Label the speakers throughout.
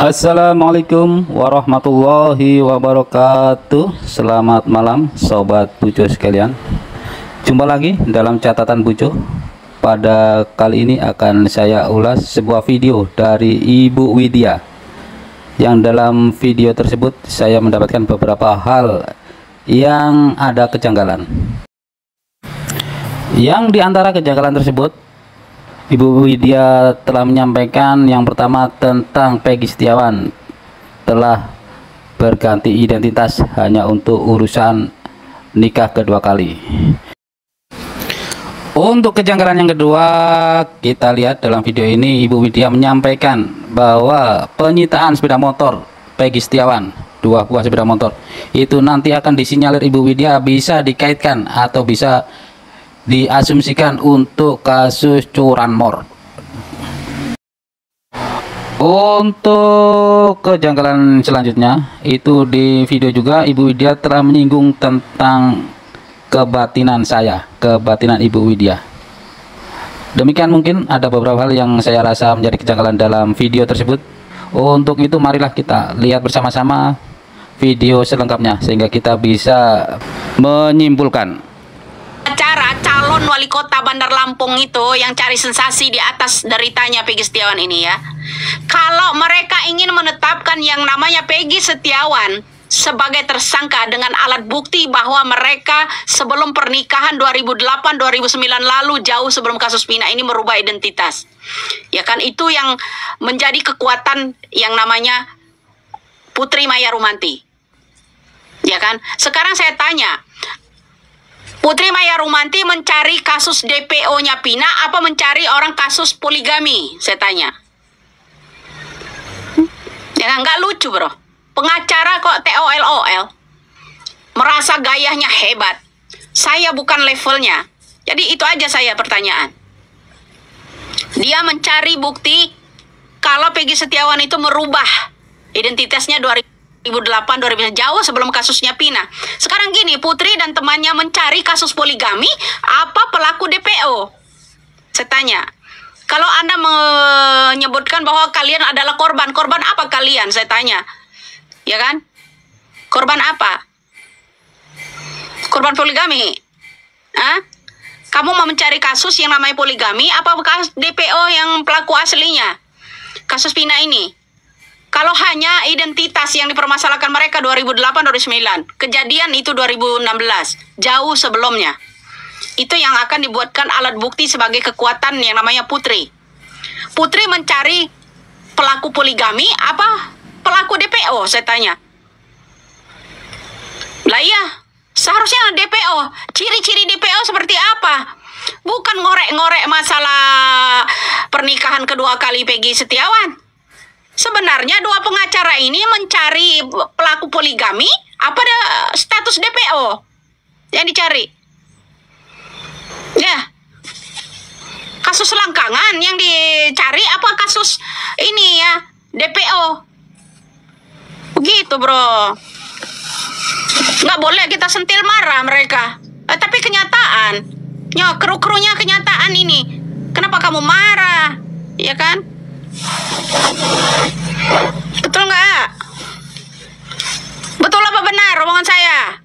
Speaker 1: Assalamualaikum warahmatullahi wabarakatuh. Selamat malam sobat Bujo sekalian. Jumpa lagi dalam catatan Bujo. Pada kali ini akan saya ulas sebuah video dari Ibu Widya, yang dalam video tersebut saya mendapatkan beberapa hal yang ada kejanggalan. Yang diantara kejanggalan tersebut, Ibu Widya telah menyampaikan yang pertama tentang Peggy Setiawan telah berganti identitas hanya untuk urusan nikah kedua kali. Untuk kejanggalan yang kedua, kita lihat dalam video ini Ibu Widya menyampaikan bahwa penyitaan sepeda motor Peggy Setiawan, 2 buah sepeda motor, itu nanti akan disinyalir Ibu Widya bisa dikaitkan atau bisa diasumsikan untuk kasus curanmor. Untuk kejanggalan selanjutnya, itu di video juga Ibu Widya telah menyinggung tentang kebatinan saya, kebatinan Ibu Widya. Demikian, mungkin ada beberapa hal yang saya rasa menjadi kejanggalan dalam video tersebut. Untuk itu marilah kita lihat bersama-sama video selengkapnya sehingga kita bisa menyimpulkan.
Speaker 2: Acara calon wali kota Bandar Lampung itu yang cari sensasi di atas deritanya Peggy Setiawan ini ya. Kalau mereka ingin menetapkan yang namanya Peggy Setiawan sebagai tersangka dengan alat bukti bahwa mereka sebelum pernikahan 2008-2009 lalu, jauh sebelum kasus Pina ini, merubah identitas. Ya kan, itu yang menjadi kekuatan yang namanya Putri Maya Rumanti. Ya kan? Sekarang saya tanya, Putri Maya Rumanti mencari kasus DPO-nya Pina apa mencari orang kasus poligami? Saya tanya. Ya nggak lucu bro. Pengacara kok TOL-OL. Merasa gayanya hebat. Saya bukan levelnya. Jadi itu aja saya pertanyaan. Dia mencari bukti kalau Peggy Setiawan itu merubah identitasnya 2008-2009, jauh sebelum kasusnya Pina. Sekarang gini, Putri dan temannya mencari kasus poligami, apa pelaku DPO? Saya tanya, kalau Anda menyebutkan bahwa kalian adalah korban apa kalian? Saya tanya, ya kan? Korban apa? Korban poligami? Hah? Kamu mau mencari kasus yang namanya poligami, apa bekas DPO yang pelaku aslinya? Kasus Pina ini. Kalau hanya identitas yang dipermasalahkan mereka 2008-2009, kejadian itu 2016, jauh sebelumnya. Itu yang akan dibuatkan alat bukti sebagai kekuatan yang namanya Putri. Putri mencari pelaku poligami, apa pelaku DPO? Saya tanya. Lah iya, seharusnya DPO. Ciri-ciri DPO seperti apa? Bukan ngorek-ngorek masalah pernikahan kedua kali Peggy Setiawan. Sebenarnya dua pengacara ini mencari pelaku poligami, apa ada status DPO yang dicari? Ya, kasus selangkangan yang dicari, apa kasus ini ya, DPO? Begitu bro. Nggak boleh kita sentil marah mereka. Tapi kenyataan, ya kru-krunya kenyataan ini. Kenapa kamu marah? Ya kan? Betul nggak? Betul apa benar omongan saya?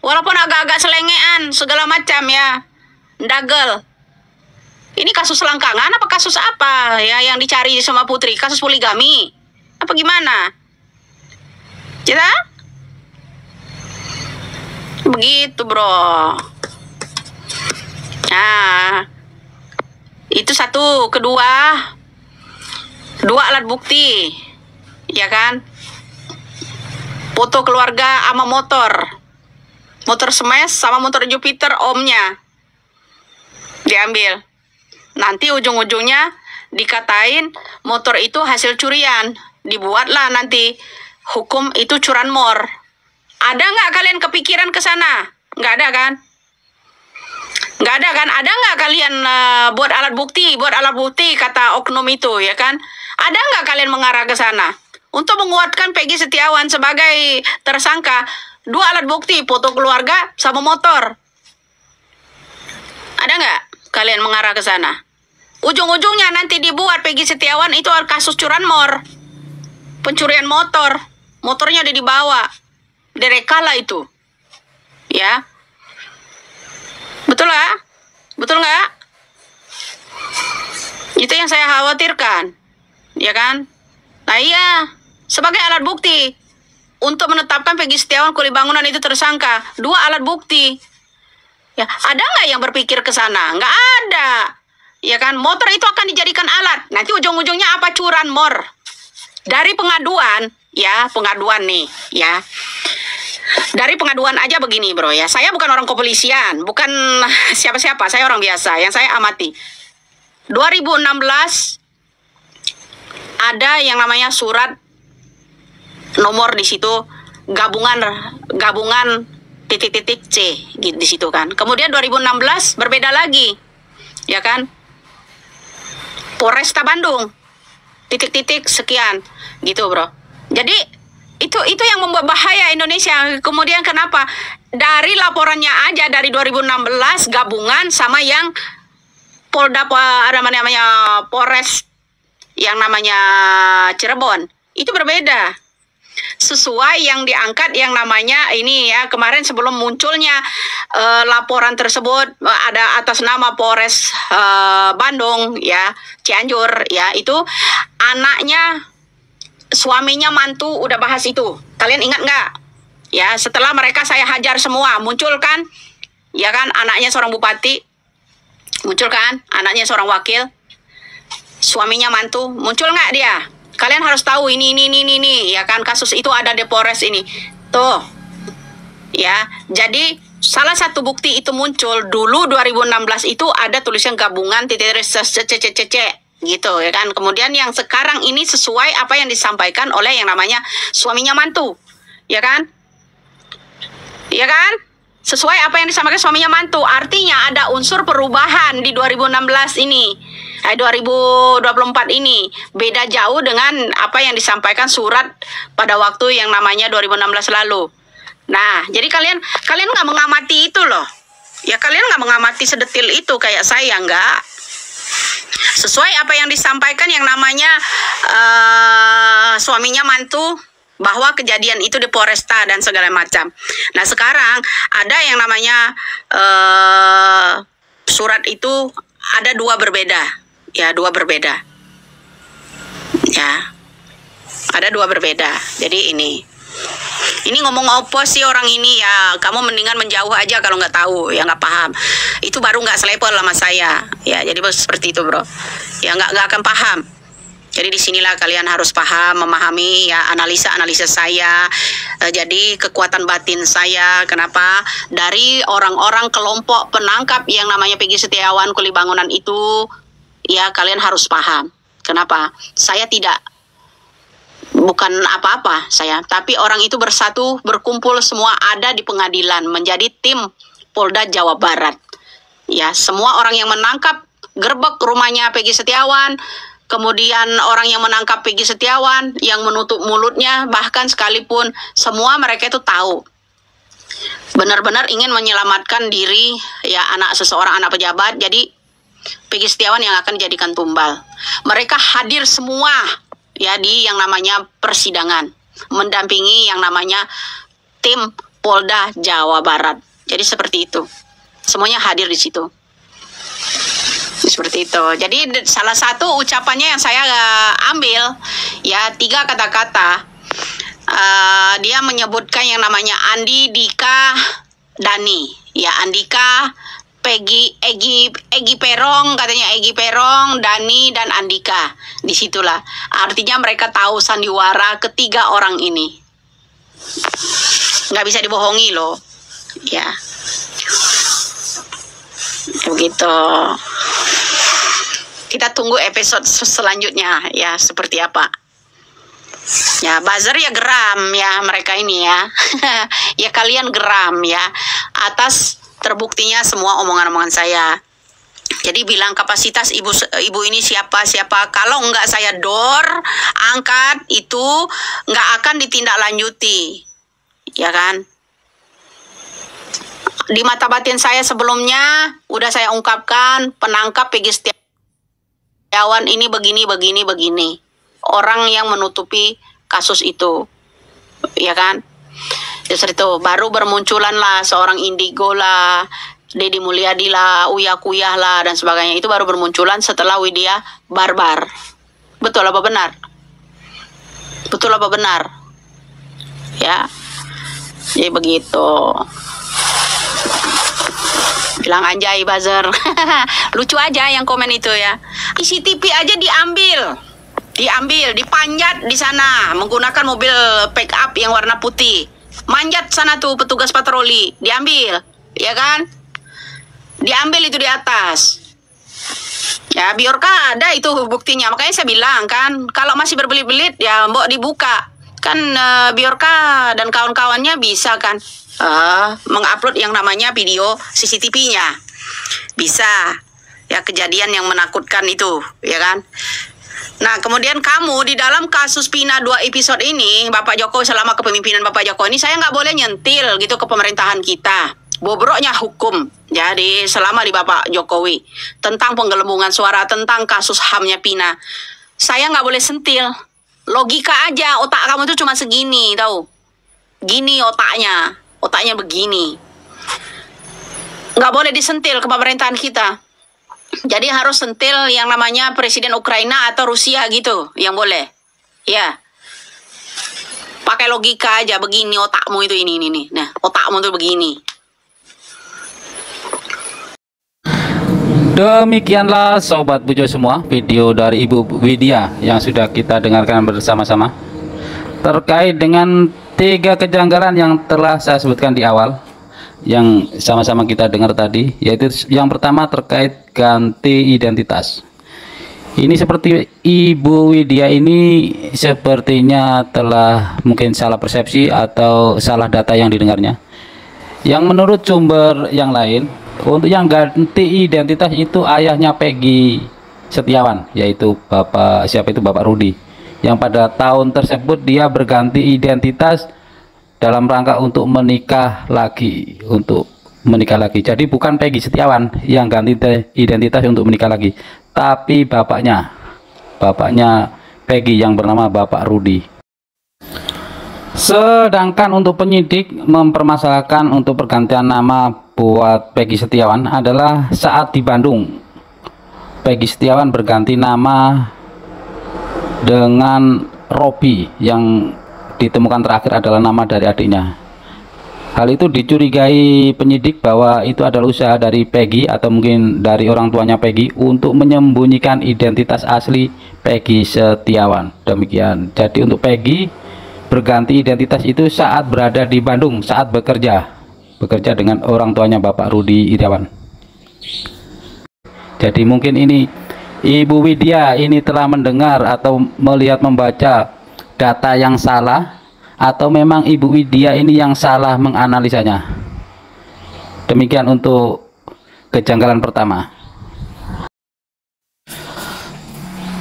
Speaker 2: Walaupun agak-agak selengean segala macam ya, dagel. Ini kasus selangkangan apa kasus apa ya yang dicari sama Putri? Kasus poligami apa gimana? Kita? Begitu bro. Nah, itu satu. Dua alat bukti, ya kan? Foto keluarga sama motor Smash sama motor Jupiter omnya diambil. Nanti ujung-ujungnya dikatain motor itu hasil curian, dibuatlah nanti hukum itu curanmor. Ada nggak kalian kepikiran ke sana? Nggak ada kan? Nggak ada kan? Ada nggak kalian buat alat bukti kata oknum itu, ya kan? Ada nggak kalian mengarah ke sana untuk menguatkan Peggy Setiawan sebagai tersangka? Dua alat bukti, foto keluarga sama motor. Ada nggak kalian mengarah ke sana? Ujung-ujungnya nanti dibuat Peggy Setiawan itu kasus curanmor. pencurian motor. Motornya ada di bawah. Direkala itu. Ya. Betul nggak? Betul nggak? Itu yang saya khawatirkan. Ya kan? Nah iya, sebagai alat bukti untuk menetapkan Peggy Setiawan Kuli Bangunan itu tersangka. 2 alat bukti. Ya, ada nggak yang berpikir ke sana? Nggak ada. Ya kan, motor itu akan dijadikan alat. Nanti ujung-ujungnya apa? Curanmor. Dari pengaduan, ya, pengaduan nih, ya. Dari pengaduan aja begini, bro, ya. Saya bukan orang kepolisian, bukan siapa-siapa, saya orang biasa yang saya amati. 2016 ada yang namanya surat nomor di situ gabungan titik-titik C di situ kan. Kemudian 2016 berbeda lagi. Ya kan? Polresta Bandung titik-titik sekian gitu, bro. Jadi itu yang membuat bahaya Indonesia. Kemudian kenapa? Dari laporannya aja dari 2016 gabungan sama yang Polda ada namanya Polres yang namanya Cirebon itu berbeda. Sesuai yang diangkat yang namanya ini ya, kemarin sebelum munculnya laporan tersebut ada atas nama Polres Bandung ya, Cianjur ya, itu anaknya, suaminya, mantu udah bahas itu. Kalian ingat nggak? Ya, setelah mereka saya hajar semua, muncul kan? Ya kan, anaknya seorang bupati, muncul kan? Anaknya seorang wakil, suaminya mantu, muncul nggak dia? Kalian harus tahu ini, ya kan, kasus itu ada di Polres ini. Tuh, ya. Jadi, salah satu bukti itu muncul dulu 2016 itu ada tulisan gabungan CCCC gitu ya kan. Kemudian yang sekarang ini sesuai apa yang disampaikan oleh yang namanya suaminya mantu. Ya kan? Ya kan? Sesuai apa yang disampaikan suaminya mantu. Artinya ada unsur perubahan di 2016 ini. 2024 ini beda jauh dengan apa yang disampaikan surat pada waktu yang namanya 2016 lalu. Nah, jadi kalian nggak mengamati itu loh. Ya, kalian nggak mengamati sedetil itu kayak saya, nggak. Sesuai apa yang disampaikan yang namanya suaminya mantu, bahwa kejadian itu di Polresta dan segala macam. Nah, sekarang ada yang namanya surat itu ada 2 berbeda. Ya, 2 berbeda. Ya, ada 2 berbeda. Jadi ini ngomong apa sih orang ini ya? Kamu mendingan menjauh aja kalau nggak tahu, ya nggak paham. Itu baru nggak selepel sama saya. Ya, jadi seperti itu, bro. Ya nggak akan paham. Jadi disinilah kalian harus paham, memahami ya analisa saya. Jadi kekuatan batin saya, kenapa dari orang-orang kelompok penangkap yang namanya Peggy Setiawan Kuli Bangunan itu. Ya, kalian harus paham. Kenapa? Saya bukan apa-apa saya, tapi orang itu bersatu, berkumpul semua ada di pengadilan menjadi tim Polda Jawa Barat. Ya, semua orang yang menangkap gerbek rumahnya Peggy Setiawan, kemudian orang yang menangkap Peggy Setiawan, yang menutup mulutnya, bahkan sekalipun semua mereka itu tahu. Benar-benar ingin menyelamatkan diri ya anak seseorang, anak pejabat. Jadi Peggy Setiawan yang akan dijadikan tumbal. Mereka hadir semua ya di yang namanya persidangan, mendampingi yang namanya tim Polda Jawa Barat. Jadi seperti itu. Semuanya hadir di situ. Seperti itu. Jadi salah satu ucapannya yang saya ambil ya 3 kata-kata. Dia menyebutkan yang namanya Andi, Dika, Dani. Ya, Andika, Peggy, Egy Perong, katanya Egy Perong, Dani, dan Andika. Disitulah. Artinya mereka tahu sandiwara ketiga orang ini. Nggak bisa dibohongi loh. Ya. Begitu. Kita tunggu episode selanjutnya ya seperti apa. Ya, buzzer ya geram ya mereka ini ya. Ya kalian geram ya atas terbuktinya semua omongan-omongan saya. Jadi bilang kapasitas ibu ini siapa. Kalau nggak saya angkat itu nggak akan ditindaklanjuti. Ya kan? Di mata batin saya sebelumnya udah saya ungkapkan, penangkap Peggy Setiawan ini begini. Orang yang menutupi kasus itu, ya kan? Justru itu baru bermunculan lah seorang Indigo lah, Deddy Mulyadi lah, Uya Kuyah lah dan sebagainya. Itu baru bermunculan setelah Widya Barbar. Betul apa benar? Betul apa benar? Ya, jadi begitu. Bilang anjay buzzer. Lucu aja yang komen itu ya. CCTV aja diambil, dipanjat di sana menggunakan mobil pick up yang warna putih. Manjat sana tuh petugas patroli, diambil, ya kan? Diambil itu di atas. Ya, biarkah ada itu buktinya. Makanya saya bilang kan, kalau masih berbelit-belit ya mbok dibuka. Kan biarkah dan kawan-kawannya bisa kan mengupload yang namanya video CCTV-nya. Bisa. Ya, kejadian yang menakutkan itu, ya kan? Nah, kemudian kamu di dalam kasus Pina 2 episode ini, Bapak Jokowi selama kepemimpinan Bapak Jokowi ini, saya nggak boleh nyentil gitu ke pemerintahan kita. Bobroknya hukum. Jadi selama di Bapak Jokowi tentang penggelembungan suara, tentang kasus HAM-nya Pina, saya nggak boleh sentil. Logika aja, otak kamu itu cuma segini, tahu? Gini otaknya begini. Nggak boleh disentil ke pemerintahan kita. Jadi harus sentil yang namanya Presiden Ukraina atau Rusia gitu, yang boleh. Ya. Pakai logika aja, begini otakmu itu ini. Nah, otakmu tuh begini.
Speaker 1: Demikianlah Sobat Bujo semua, video dari Ibu Widya yang sudah kita dengarkan bersama-sama terkait dengan 3 kejanggalan yang telah saya sebutkan di awal, yang sama-sama kita dengar tadi, yaitu yang pertama terkait ganti identitas. Ini seperti Ibu Widya ini sepertinya telah mungkin salah persepsi atau salah data yang didengarnya. Yang menurut sumber yang lain, untuk yang ganti identitas itu ayahnya Peggy Setiawan, yaitu Bapak Rudi, yang pada tahun tersebut dia berganti identitas dalam rangka untuk menikah lagi, Jadi bukan Peggy Setiawan yang ganti identitas untuk menikah lagi, tapi bapaknya Peggy yang bernama Bapak Rudi. Sedangkan untuk penyidik mempermasalahkan untuk pergantian nama buat Peggy Setiawan adalah saat di Bandung, Peggy Setiawan berganti nama dengan Robi, yang ditemukan terakhir adalah nama dari adiknya. Hal itu dicurigai penyidik bahwa itu adalah usaha dari Peggy atau mungkin dari orang tuanya Peggy untuk menyembunyikan identitas asli Peggy Setiawan. Demikian. Jadi untuk Peggy berganti identitas itu saat berada di Bandung, saat bekerja dengan orang tuanya Bapak Rudi Irawan. Jadi mungkin ini Ibu Widya ini telah mendengar atau melihat membaca data yang salah, atau memang Ibu Widya ini yang salah menganalisanya. Demikian untuk kejanggalan pertama.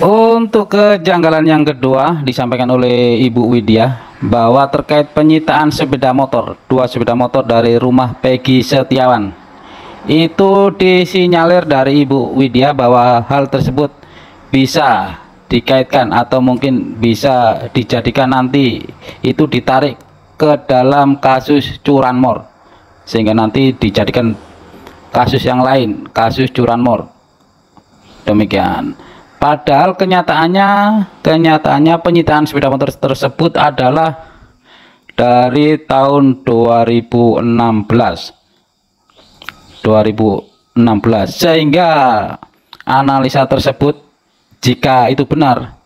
Speaker 1: Untuk kejanggalan yang kedua disampaikan oleh Ibu Widya bahwa terkait penyitaan sepeda motor, 2 sepeda motor dari rumah Peggy Setiawan. Itu disinyalir dari Ibu Widya bahwa hal tersebut bisa dikaitkan atau mungkin bisa dijadikan nanti itu ditarik ke dalam kasus curanmor, sehingga nanti dijadikan kasus yang lain, kasus curanmor. Demikian. Padahal kenyataannya penyitaan sepeda motor tersebut adalah dari tahun 2016, sehingga analisa tersebut, jika itu benar,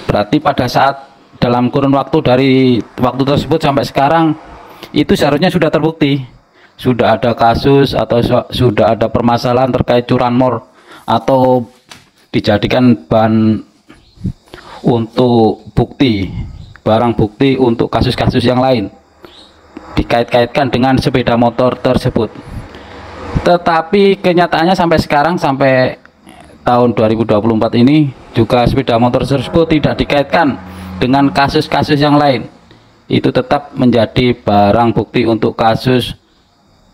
Speaker 1: berarti pada saat dalam kurun waktu dari waktu tersebut sampai sekarang itu seharusnya sudah terbukti, sudah ada kasus atau sudah ada permasalahan terkait curanmor, atau dijadikan bahan untuk bukti, barang bukti untuk kasus-kasus yang lain, dikait-kaitkan dengan sepeda motor tersebut. Tetapi kenyataannya sampai sekarang, sampai tahun 2024 ini juga sepeda motor tersebut tidak dikaitkan dengan kasus-kasus yang lain. Itu tetap menjadi barang bukti untuk kasus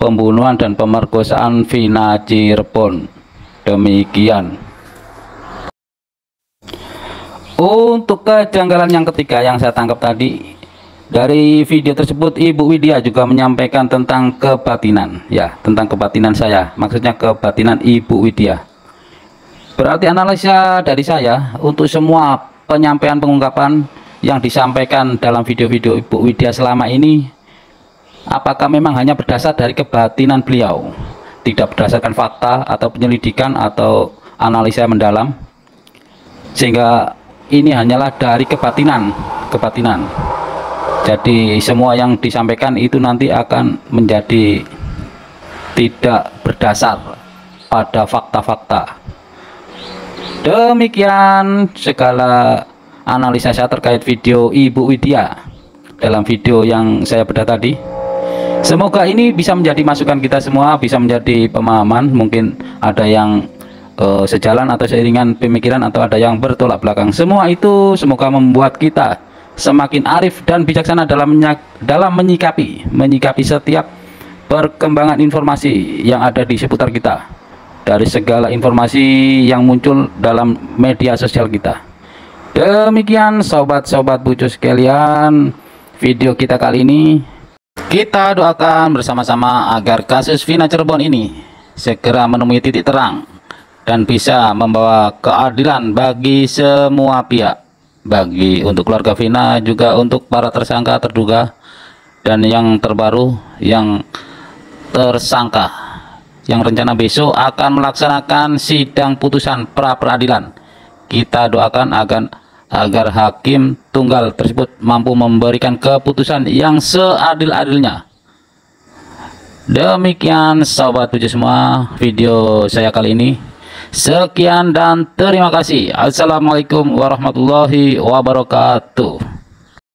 Speaker 1: pembunuhan dan pemerkosaan Vina Cirebon. Demikian. Untuk kejanggalan yang ketiga yang saya tangkap tadi dari video tersebut, Ibu Widya juga menyampaikan tentang kebatinan, ya, tentang kebatinan saya, maksudnya kebatinan Ibu Widya. Berarti analisa dari saya untuk semua penyampaian pengungkapan yang disampaikan dalam video-video Ibu Widya selama ini, apakah memang hanya berdasar dari kebatinan beliau, tidak berdasarkan fakta atau penyelidikan atau analisa mendalam, sehingga ini hanyalah dari kebatinan. Jadi semua yang disampaikan itu nanti akan menjadi tidak berdasar pada fakta-fakta. Demikian segala analisa saya terkait video Ibu Widya dalam video yang saya bedah tadi. Semoga ini bisa menjadi masukan kita semua, bisa menjadi pemahaman. Mungkin ada yang sejalan atau seiringan pemikiran, atau ada yang bertolak belakang. Semua itu semoga membuat kita semakin arif dan bijaksana dalam menyikapi setiap perkembangan informasi yang ada di seputar kita, dari segala informasi yang muncul dalam media sosial kita. Demikian sobat-sobat bucu sekalian, video kita kali ini. Kita doakan bersama-sama agar kasus Vina Cirebon ini segera menemui titik terang dan bisa membawa keadilan bagi semua pihak, bagi untuk keluarga Vina, juga untuk para tersangka, terduga, dan yang terbaru yang tersangka yang rencana besok akan melaksanakan sidang putusan pra peradilan. Kita doakan agar hakim tunggal tersebut mampu memberikan keputusan yang seadil-adilnya. Demikian sobat puji semua video saya kali ini. Sekian dan terima kasih. Assalamualaikum warahmatullahi wabarakatuh.